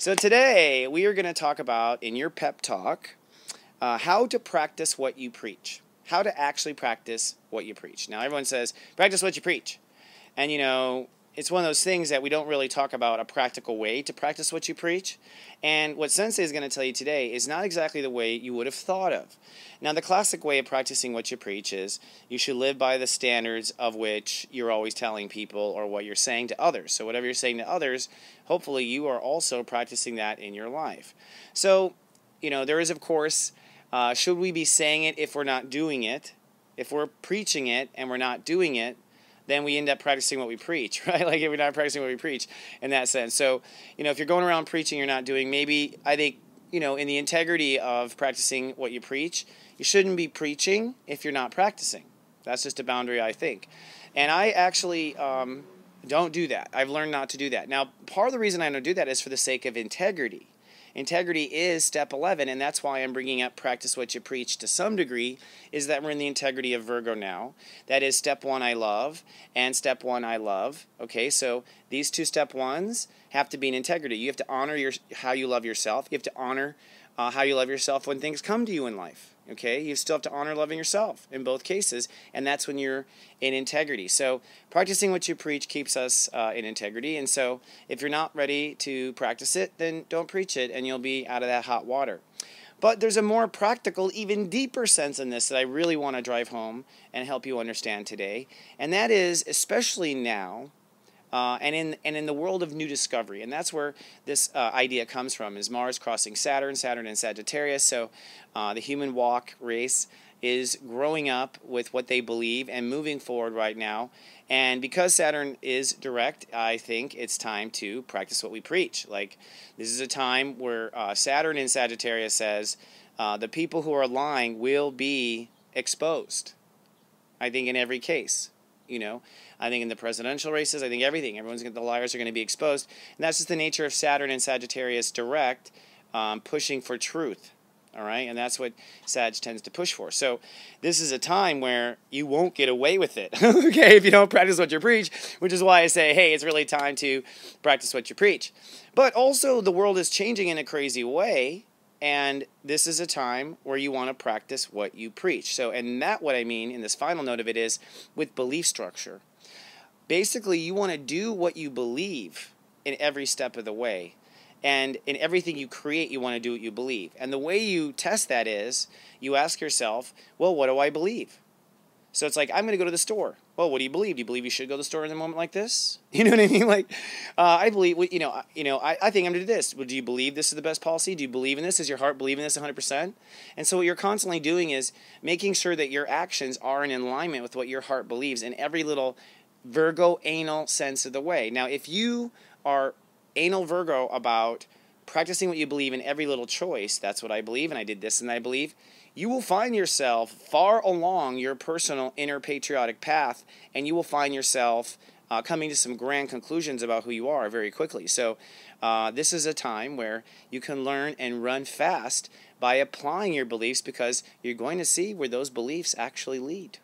So today we are going to talk about, in your pep talk, how to practice what you preach. How to actually practice what you preach. Now everyone says, practice what you preach. And you know, it's one of those things that we don't really talk about a practical way to practice what you preach. And what Sensei is going to tell you today is not exactly the way you would have thought of. Now the classic way of practicing what you preach is you should live by the standards of which you're always telling people or what you're saying to others. So whatever you're saying to others, hopefully you are also practicing that in your life. So, you know, there is of course, should we be saying it if we're not doing it? If we're preaching it and we're not doing it, then we end up practicing what we preach, right? Like if we're not practicing what we preach in that sense. So, you know, if you're going around preaching, you're not doing, maybe, I think, you know, in the integrity of practicing what you preach, you shouldn't be preaching if you're not practicing. That's just a boundary, I think. And I actually don't do that. I've learned not to do that. Now, part of the reason I don't do that is for the sake of integrity. Integrity is step 11, and that's why I'm bringing up practice what you preach to some degree, is that we're in the integrity of Virgo now. That is step 1 I love, and step 1 I love. Okay, so these two step 1s have to be in integrity. You have to honor how you love yourself. You have to honor how you love yourself when things come to you in life. Okay, you still have to honor loving yourself in both cases, and that's when you're in integrity. So practicing what you preach keeps us in integrity, and so if you're not ready to practice it, then don't preach it, and you'll be out of that hot water. But there's a more practical, even deeper sense in this that I really want to drive home and help you understand today, and that is, especially now, and in the world of new discovery, and that's where this idea comes from, is Mars crossing Saturn, Saturn in Sagittarius, so the human walk race is growing up with what they believe and moving forward right now, and because Saturn is direct, I think it's time to practice what we preach. Like, this is a time where Saturn in Sagittarius says the people who are lying will be exposed, I think, in every case. You know, I think in the presidential races, I think everything, the liars are going to be exposed. And that's just the nature of Saturn and Sagittarius direct, pushing for truth. All right, and that's what Sag tends to push for. So this is a time where you won't get away with it, okay, if you don't practice what you preach, which is why I say, hey, it's really time to practice what you preach. But also the world is changing in a crazy way, and this is a time where you want to practice what you preach. So, and that what I mean in this final note of it is with belief structure. Basically, you want to do what you believe in every step of the way. And in everything you create, you want to do what you believe. And the way you test that is, you ask yourself, well, what do I believe? So it's like, I'm going to go to the store. Well, what do you believe? Do you believe you should go to the store in a moment like this? You know what I mean? Like, I believe, I think I'm going to do this. Well, do you believe this is the best policy? Do you believe in this? Does your heart believe in this 100%? And so what you're constantly doing is making sure that your actions are in alignment with what your heart believes in every little Virgo anal sense of the way. Now, if you are anal Virgo about practicing what you believe in every little choice, that's what I believe, and I did this and I believe, you will find yourself far along your personal inner patriotic path, and you will find yourself coming to some grand conclusions about who you are very quickly. So this is a time where you can learn and run fast by applying your beliefs, because you're going to see where those beliefs actually lead.